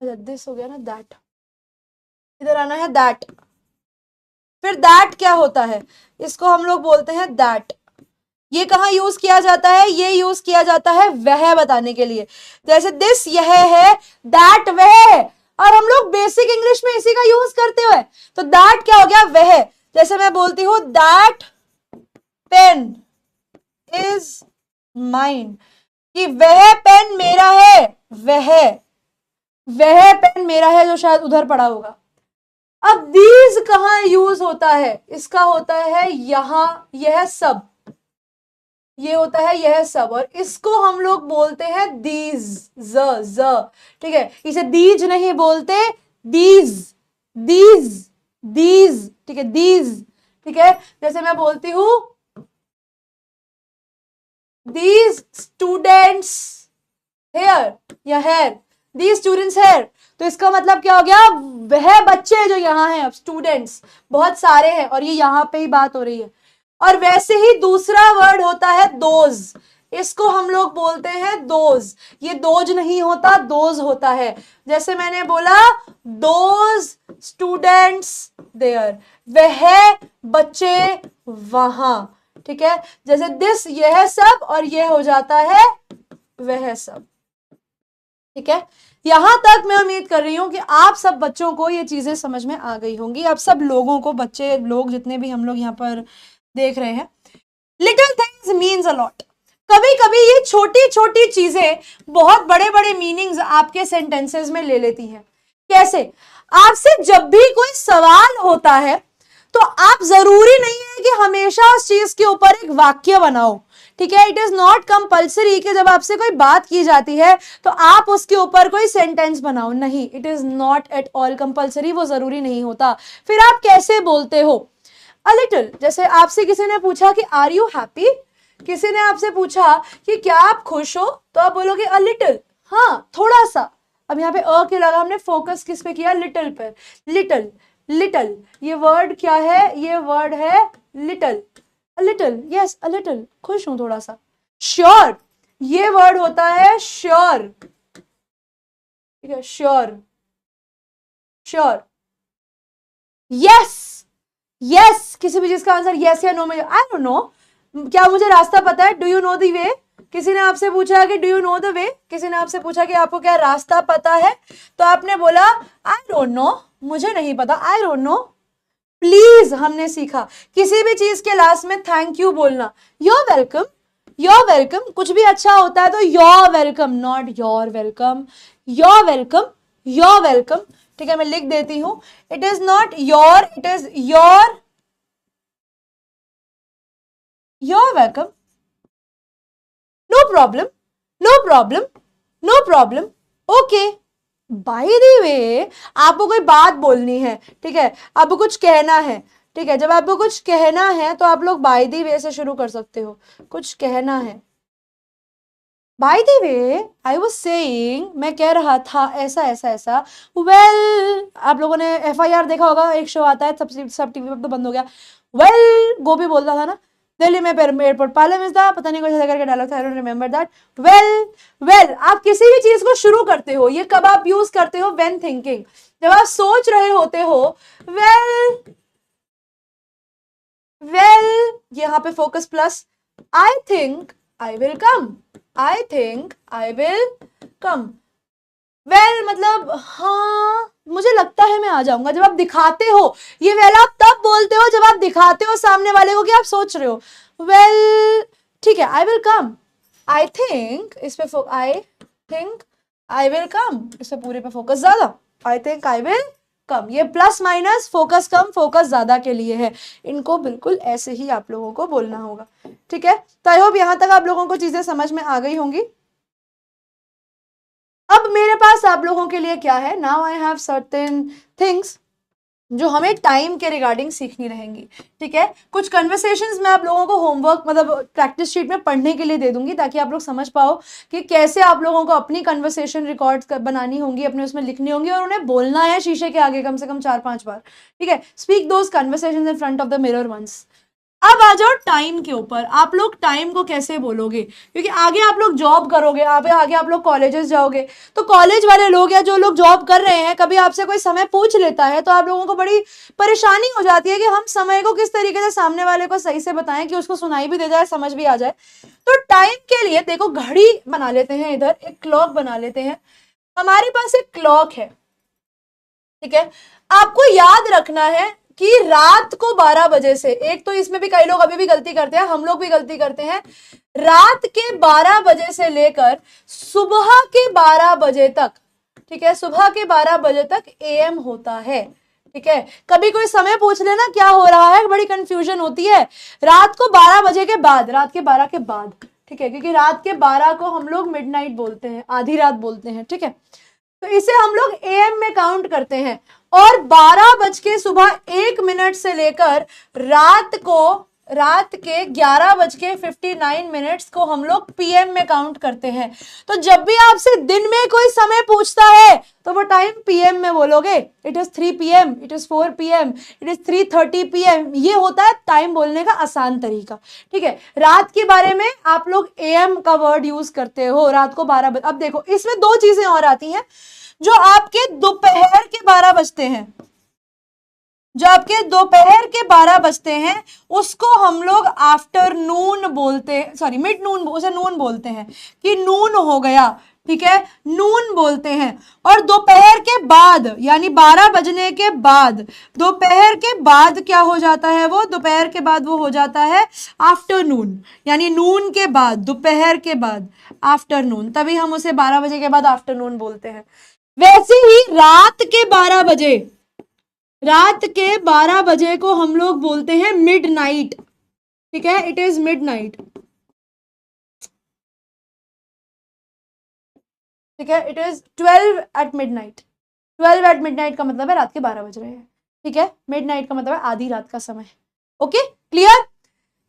दिस हो गया ना, दैट, इधर आना है दैट, फिर दैट क्या होता है, इसको हम लोग बोलते हैं दैट। ये कहाँ यूज किया जाता है, ये यूज किया जाता है वह बताने के लिए, जैसे दिस यह है, दैट वह है, और हम लोग बेसिक इंग्लिश में इसी का यूज करते हुए, तो दैट क्या हो गया, वह। जैसे मैं बोलती हूं दैट पेन इज माइन, कि वह पेन मेरा है, वह पेन मेरा है जो शायद उधर पड़ा होगा। अब दीज कहां यूज होता है, इसका होता है यहां, यह सब, ये होता है यह सब, और इसको हम लोग बोलते हैं दीज, ज, ठीक है, इसे दीज नहीं बोलते, दीज, दीज, दीज, ठीक है, दीज, ठीक है। जैसे मैं बोलती हूं दीज स्टूडेंट्स हेयर या हेयर, दीज स्टूडेंट्स हेयर, तो इसका मतलब क्या हो गया, वह बच्चे जो यहाँ हैं, अब स्टूडेंट्स बहुत सारे हैं और ये यहाँ पे ही बात हो रही है। और वैसे ही दूसरा वर्ड होता है दोज, इसको हम लोग बोलते हैं दोज, ये दोज नहीं होता, दोज होता है। जैसे मैंने बोला दोज स्टूडेंट्स देयर, वह बच्चे वहां, ठीक है, जैसे दिस यह सब, और यह हो जाता है वह सब, ठीक है। यहां तक मैं उम्मीद कर रही हूं कि आप सब बच्चों को ये चीजें समझ में आ गई होंगी, आप सब लोगों को, बच्चे लोग जितने भी हम लोग यहाँ पर देख रहे हैं। Little things means a lot, कभी कभी ये छोटी छोटी चीजें बहुत बड़े बड़े मीनिंग्स आपके सेंटेंसेस में ले लेती हैं। कैसे, आपसे जब भी कोई सवाल होता है तो आप जरूरी नहीं है कि हमेशा उस चीज के ऊपर एक वाक्य बनाओ, ठीक है, इट इज नॉट कंपल्सरी कि जब आपसे कोई बात की जाती है तो आप उसके ऊपर कोई सेंटेंस बनाओ, नहीं, it is not at all compulsory, वो जरूरी नहीं होता। फिर आप कैसे बोलते हो, अ लिटिल, जैसे आपसे किसी ने पूछा कि आर यू हैप्पी, किसी ने आपसे पूछा कि क्या आप खुश हो, तो आप बोलोगे अ लिटिल, हाँ थोड़ा सा। अब यहाँ पे अ के लगा, हमने फोकस किस पे किया, लिटिल पे, लिटिल, लिटिल, ये वर्ड क्या है, ये वर्ड है little, a little, yes a little, खुश हूं थोड़ा सा। श्योर, ये वर्ड होता है श्योर, ठीक है, श्योर, श्योर। यस, यस, किसी भी चीज का आंसर यस या नो में, आई डोंट नो, क्या मुझे रास्ता पता है, do you know the way, किसी ने आपसे पूछा कि do you know the way, किसी ने आपसे पूछा कि आपको क्या रास्ता पता है, तो आपने बोला आई डोंट नो, मुझे नहीं पता, आई डोंट नो। प्लीज हमने सीखा, किसी भी चीज के लास्ट में थैंक यू बोलना, योर वेलकम, योर वेलकम, कुछ भी अच्छा होता है तो you're welcome, not your welcome, you're welcome, you're welcome, ठीक है, मैं लिख देती हूं, it is not your, it is you're, you're welcome, no problem, no problem, no problem, okay. By the way, आपको कोई बात बोलनी है, ठीक है, आपको कुछ कहना है, ठीक है, जब आपको कुछ कहना है तो आप लोग बाय द वे से शुरू कर सकते हो, कुछ कहना है, bye the way I was saying, मैं कह रहा था ऐसा ऐसा ऐसा। वेल आप लोगों ने FIR देखा होगा, एक शो आता है सब टीवी पर तो बंद हो गया। वेल गोपी बोलता था ना, दिल्ली में एयरपोर्ट पाले मिलता, पता नहीं कुछ ऐसा करके डायलॉग था, I don't remember that. Well आप किसी भी चीज को शुरू करते हो, ये कब आप यूज करते हो? व्हेन थिंकिंग, जब आप सोच रहे होते हो। वेल यहां पे focus plus, I think I will come, I think I will come. Well मतलब हाँ मुझे लगता है मैं आ जाऊंगा। जब आप दिखाते हो, ये वेल आप तब बोलते हो जब आप दिखाते हो सामने वाले को कि आप सोच रहे हो। वेल ठीक है, I will come, I think इस पे I think I will come, इस पे पूरे पे फोकस ज्यादा, I think I will come. ये प्लस माइनस फोकस कम फोकस ज्यादा के लिए है। इनको बिल्कुल ऐसे ही आप लोगों को बोलना होगा, ठीक है। तो आई होप यहां तक आप लोगों को चीजें समझ में आ गई होंगी। अब मेरे पास आप लोगों के लिए क्या है, now I have certain things जो हमें टाइम के रिगार्डिंग सीखनी रहेंगी, ठीक है। कुछ कन्वर्सेशंस मैं आप लोगों को होमवर्क मतलब प्रैक्टिस शीट में पढ़ने के लिए दे दूंगी, ताकि आप लोग समझ पाओ कि कैसे आप लोगों को अपनी कन्वर्सेशन रिकॉर्ड बनानी होंगी, अपने उसमें लिखनी होंगी, और उन्हें बोलना है शीशे के आगे कम से कम 4-5 बार, ठीक है। Speak those conversations in front of the mirror once. अब आ जाओ टाइम के ऊपर, आप लोग टाइम को कैसे बोलोगे, क्योंकि आगे आप लोग जॉब करोगे, आगे आप लोग कॉलेजेस जाओगे, तो कॉलेज वाले लोग या जो लोग जॉब कर रहे हैं, कभी आपसे कोई समय पूछ लेता है तो आप लोगों को बड़ी परेशानी हो जाती है कि हम समय को किस तरीके से सामने वाले को सही से बताएं कि उसको सुनाई भी दे जाए, समझ भी आ जाए। तो टाइम के लिए देखो, घड़ी बना लेते हैं, इधर एक क्लॉक बना लेते हैं। हमारे पास एक क्लॉक है, ठीक है। आपको याद रखना है कि रात को 12 बजे से, एक तो इसमें भी कई लोग अभी भी गलती करते हैं, हम लोग भी गलती करते हैं, रात के 12 बजे से लेकर सुबह के 12 बजे तक, ठीक है, सुबह के 12 बजे तक AM होता है, ठीक है। कभी कोई समय पूछ लेना क्या हो रहा है, बड़ी कंफ्यूजन होती है। रात को 12 बजे के बाद, रात के 12 के बाद, ठीक है, क्योंकि रात के 12 को हम लोग मिडनाइट बोलते हैं, आधी रात बोलते हैं, ठीक है। तो इसे हम लोग AM में काउंट करते हैं, और 12 बज के सुबह 1 मिनट से लेकर रात के 11 बज के 59 मिनट्स को हम लोग PM में काउंट करते हैं। तो जब भी आपसे दिन में कोई समय पूछता है तो वो टाइम PM में बोलोगे। It is 3 PM, it is 4 PM, it is 3:30 PM। ये होता है टाइम बोलने का आसान तरीका, ठीक है। रात के बारे में आप लोग AM का वर्ड यूज करते हो, रात को 12 बजे। अब देखो इसमें दो चीजें और आती हैं, जो आपके दोपहर के 12 बजते हैं, जो आपके दोपहर के 12 बजते हैं, उसको हम लोग आफ्टरनून बोलते हैं, सॉरी मिड नून, उसे नून बोलते हैं कि नून हो गया, ठीक है, नून बोलते हैं। और दोपहर के बाद यानी 12 बजने के बाद, दोपहर के बाद क्या हो जाता है, वो दोपहर के बाद वो हो जाता है आफ्टरनून, यानी नून के बाद, दोपहर के बाद आफ्टरनून, तभी हम उसे 12 बजे के बाद आफ्टरनून बोलते हैं। वैसे ही रात के 12 बजे, रात के 12 बजे को हम लोग बोलते हैं मिडनाइट, ठीक है, इट इज मिडनाइट, ठीक है, it is 12 at midnight. 12 at midnight का मतलब है रात के 12 बज रहे हैं, ठीक है। मिडनाइट का मतलब है आधी रात का समय। Okay clear?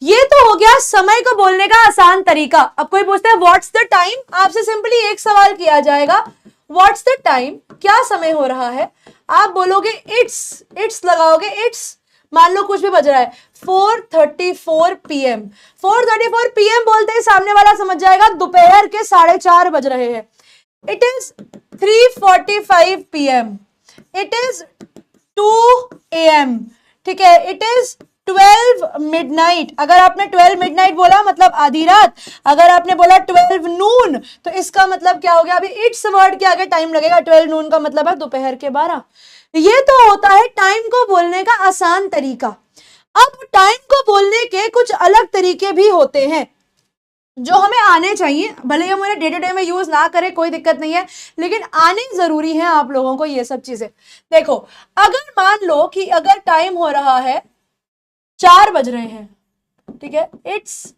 ये तो हो गया समय को बोलने का आसान तरीका। अब कोई पूछता है व्हाट्स द टाइम, आपसे सिंपली एक सवाल किया जाएगा, व्हाट्स द टाइम, क्या समय हो रहा है। आप बोलोगे इट्स लगाओगे, इट्स मान लो कुछ भी बज रहा है 4:34 PM। 4:34 PM बोलते ही सामने वाला समझ जाएगा दोपहर के 4:30 बज रहे हैं। It is 3:45 PM, it is 2 AM, ठीक है, इट इज 12 मिडनाइट। अगर आपने 12 मिडनाइट बोला मतलब आधी रात, अगर आपने बोला 12 नून तो इसका मतलब क्या हो गया, अभी इट्स वर्ड के आगे टाइम लगेगा, 12 नून का मतलब है दोपहर के 12। ये तो होता है टाइम को बोलने का आसान तरीका। अब टाइम को बोलने के कुछ अलग तरीके भी होते हैं जो हमें आने चाहिए, भले ही हम उन्हें डे टू डे में यूज ना करें कोई दिक्कत नहीं है, लेकिन आनी जरूरी है आप लोगों को ये सब चीजें। देखो अगर मान लो कि अगर टाइम हो रहा है 4 बज रहे हैं, ठीक है, इट्स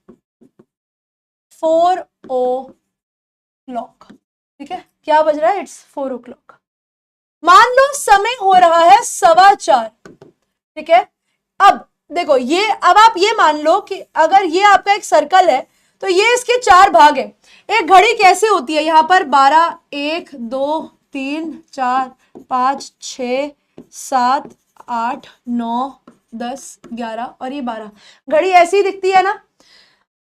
4 o'clock, ठीक है, क्या बज रहा है, इट्स 4 o'clock। मान लो समय हो रहा है 4:15, ठीक है। अब देखो ये, अब आप ये मान लो कि अगर ये आपका एक सर्कल है तो ये इसके 4 भाग है। एक घड़ी कैसे होती है, यहाँ पर 12, 1, 2, 3, 4, 5, 6, 7, 8, 9, 10, 11 और ये 12, घड़ी ऐसी ही दिखती है ना।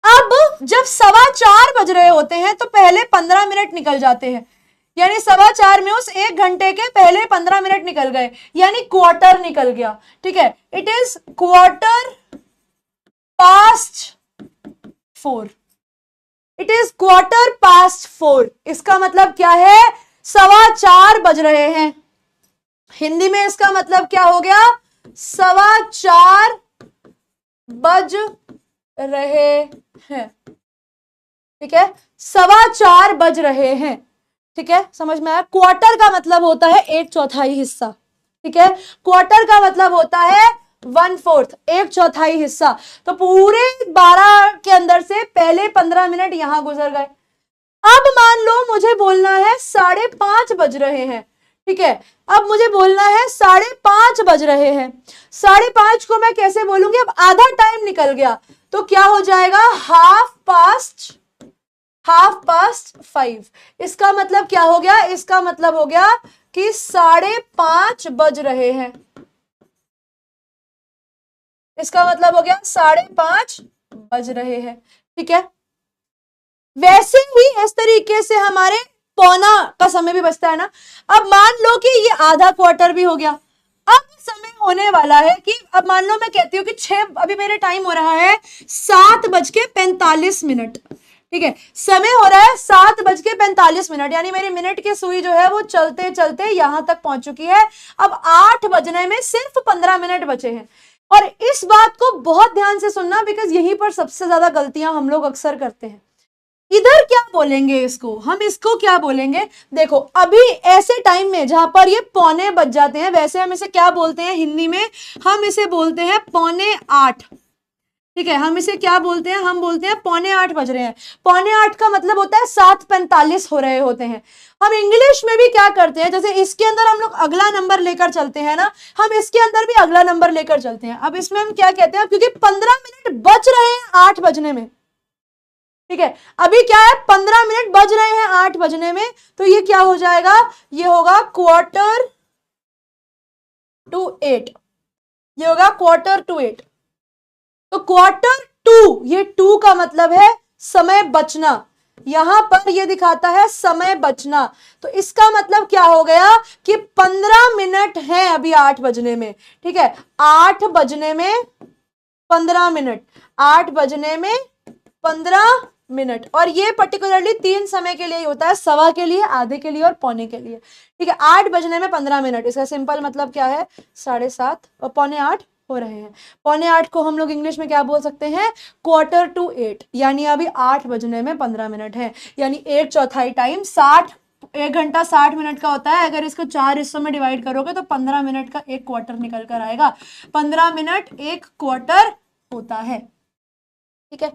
अब जब 4:15 बज रहे होते हैं तो पहले 15 मिनट निकल जाते हैं, यानी 4:15 में उस 1 घंटे के पहले 15 मिनट निकल गए, यानी क्वार्टर निकल गया। ठीक है, इट इज 4:15। It is 4:15। इसका मतलब क्या है, 4:15 बज रहे हैं। हिंदी में इसका मतलब क्या हो गया, 4:15 बज रहे हैं। ठीक है, 4:15 बज रहे हैं। ठीक है, समझ में आया। क्वार्टर का मतलब होता है 1/4 हिस्सा। ठीक है, क्वार्टर का मतलब होता है 1/4, 1/4 हिस्सा। तो पूरे 12 के अंदर से पहले 15 मिनट यहां गुजर गए। अब मान लो मुझे बोलना है 5:30 बज रहे हैं। ठीक है, अब मुझे बोलना है 5:30 बज रहे हैं। 5:30 को मैं कैसे बोलूंगी, अब आधा टाइम निकल गया तो क्या हो जाएगा, 5:30। इसका मतलब क्या हो गया, इसका मतलब हो गया कि 5:30 बज रहे हैं। इसका मतलब हो गया 5:30 बज रहे हैं। ठीक है, वैसे ही इस तरीके से हमारे पौना का समय भी बचता है ना। अब मान लो कि ये आधा क्वार्टर भी हो गया। अब समय होने वाला है कि अब मान लो मैं कहती हूँ कि 6, अभी मेरे टाइम हो रहा है 7:45। ठीक है, समय हो रहा है 7:45, यानी मेरी मिनट की सुई जो है वो चलते चलते यहां तक पहुंच चुकी है। अब 8 बजने में सिर्फ 15 मिनट बचे हैं। और इस बात को बहुत ध्यान से सुनना, बिकॉज यहीं पर सबसे ज्यादा गलतियां हम लोग अक्सर करते हैं। इधर क्या बोलेंगे, इसको क्या बोलेंगे, देखो अभी ऐसे टाइम में जहां पर ये पौने बज जाते हैं, वैसे हम इसे क्या बोलते हैं हिंदी में, हम इसे बोलते हैं 7:45। ठीक है, हम इसे क्या बोलते हैं, हम बोलते हैं 7:45 बज रहे हैं। 7:45 का मतलब होता है 7:45 हो रहे होते हैं। हम इंग्लिश में भी क्या करते हैं, जैसे इसके अंदर हम लोग अगला नंबर लेकर चलते हैं ना, हम इसके अंदर भी अगला नंबर लेकर चलते हैं। अब इसमें हम क्या कहते हैं, क्योंकि 15 मिनट बच रहे हैं 8 बजने में। ठीक है, अभी क्या है, 15 मिनट बज रहे हैं 8 बजने में, तो ये क्या हो जाएगा, ये होगा 7:45। ये होगा 7:45। तो 7:45, ये 2 का मतलब है समय बचना। यहां पर ये दिखाता है समय बचना। तो इसका मतलब क्या हो गया कि 15 मिनट है अभी 8 बजने में। ठीक है, 8 बजने में 15 मिनट, 8 बजने में 15 मिनट। और ये पर्टिकुलरली 3 समय के लिए होता है, सवा के लिए, आधे के लिए और पौने के लिए। ठीक है, 8 बजने में 15 मिनट, इसका सिंपल मतलब क्या है, 7:30 और 7:45 हो रहे हैं। 7:45 को हम लोग इंग्लिश में क्या बोल सकते हैं, 7:45, यानी अभी 8 बजने में 15 मिनट है, यानी 1/4 टाइम 60, 1 घंटा 60 मिनट का होता है। अगर इसको 4 हिस्सों में डिवाइड करोगे तो 15 मिनट का 1 क्वार्टर निकल कर आएगा। 15 मिनट 1 क्वार्टर होता है। ठीक है,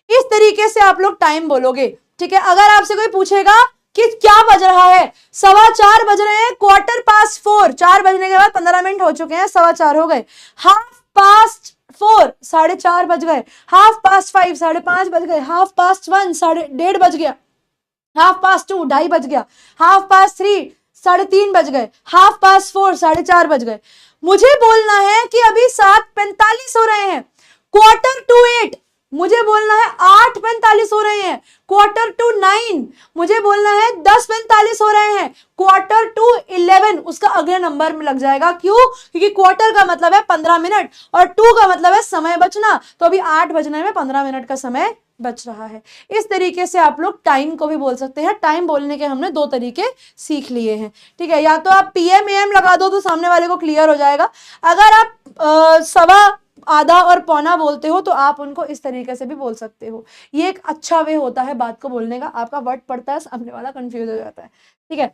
इस तरीके से आप लोग टाइम बोलोगे। ठीक है, अगर आपसे कोई पूछेगा कि क्या बज रहा है, 4:15 बज रहे हैं, 4:15, 4 बजने के बाद 15 मिनट हो चुके हैं, 4:15 हो गए। 4:30, 4:30 बज गए। 5:30, 5:30 बज गए। 1:30, 1:30 बज गया। 2:30, 2:30 बज गया। 3:30, 3:30 बज गए। 4:30, 4:30 बज गए। मुझे बोलना है कि अभी 7:45 हो रहे हैं, 7:45। मुझे बोलना है 8:45 हो रहे हैं, 8:45। मुझे बोलना है 10:45 हो रहे हैं, 11:45। उसका अगले नंबर में लग जाएगा। क्यों, क्योंकि क्वार्टर का मतलब है 15 मिनट और 2 का मतलब है समय बचना। तो अभी 8 बजने में 15 मिनट का समय बच रहा है। इस तरीके से आप लोग टाइम को भी बोल सकते हैं। टाइम बोलने के हमने 2 तरीके सीख लिए हैं। ठीक है, या तो आप PM AM लगा दो तो सामने वाले को क्लियर हो जाएगा। अगर आप सवा, आधा और पौना बोलते हो तो आप उनको इस तरीके से भी बोल सकते हो। ये एक अच्छा वे होता है बात को बोलने का। आपका वर्ड पढ़ता है, सामने वाला कंफ्यूज हो जाता है। ठीक है,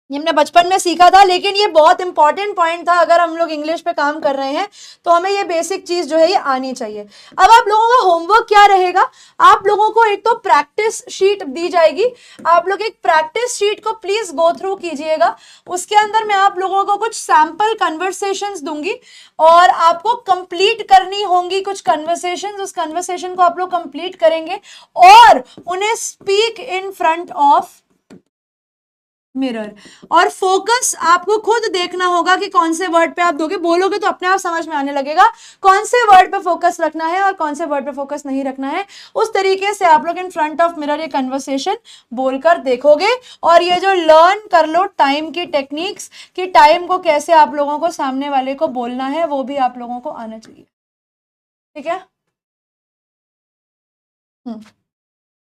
ये हमने बचपन में सीखा था, लेकिन ये बहुत इंपॉर्टेंट पॉइंट था। अगर हम लोग इंग्लिश पे काम कर रहे हैं तो हमें ये बेसिक चीज जो है ये आनी चाहिए। अब आप लोगों का होमवर्क क्या रहेगा, आप लोगों को एक तो प्रैक्टिस शीट दी जाएगी, आप लोग एक प्रैक्टिस शीट को प्लीज गो थ्रू कीजिएगा। उसके अंदर मैं आप लोगों को कुछ सैंपल कन्वर्सेशंस दूंगी और आपको कंप्लीट करनी होंगी कुछ कन्वर्सेशंस। उस कन्वर्सेशन को आप लोग कंप्लीट करेंगे और उन्हें speak in front of mirror. और फोकस आपको खुद देखना होगा कि कौन से वर्ड पे आप दोगे। बोलोगे तो अपने आप समझ में आने लगेगा कौन से वर्ड पे फोकस रखना है और कौन से वर्ड पे फोकस नहीं रखना है। उस तरीके से आप लोग इन फ्रंट ऑफ मिरर ये कन्वर्सेशन बोलकर देखोगे। और ये जो लर्न कर लो टाइम की टेक्निक्स, कि टाइम को कैसे आप लोगों को सामने वाले को बोलना है, वो भी आप लोगों को आना चाहिए। ठीक है,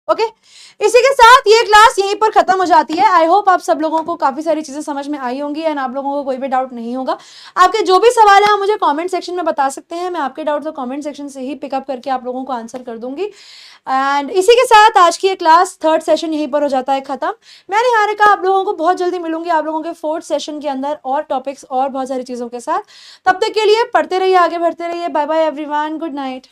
ओके इसी के साथ ये क्लास यहीं पर खत्म हो जाती है। आई होप आप सब लोगों को काफी सारी चीजें समझ में आई होंगी एंड आप लोगों को कोई भी डाउट नहीं होगा। आपके जो भी सवाल है आप मुझे कमेंट सेक्शन में बता सकते हैं, मैं आपके डाउट को कमेंट सेक्शन से ही पिकअप करके आप लोगों को आंसर कर दूंगी। एंड इसी के साथ आज की ये क्लास थर्ड सेशन यहीं पर हो जाता है खत्म। मैं निहारिका आप लोगों को बहुत जल्दी मिलूंगी आप लोगों के फोर्थ सेशन के अंदर और टॉपिक्स और बहुत सारी चीजों के साथ। तब तक के लिए पढ़ते रहिए, आगे बढ़ते रहिए। Bye bye everyone, good night.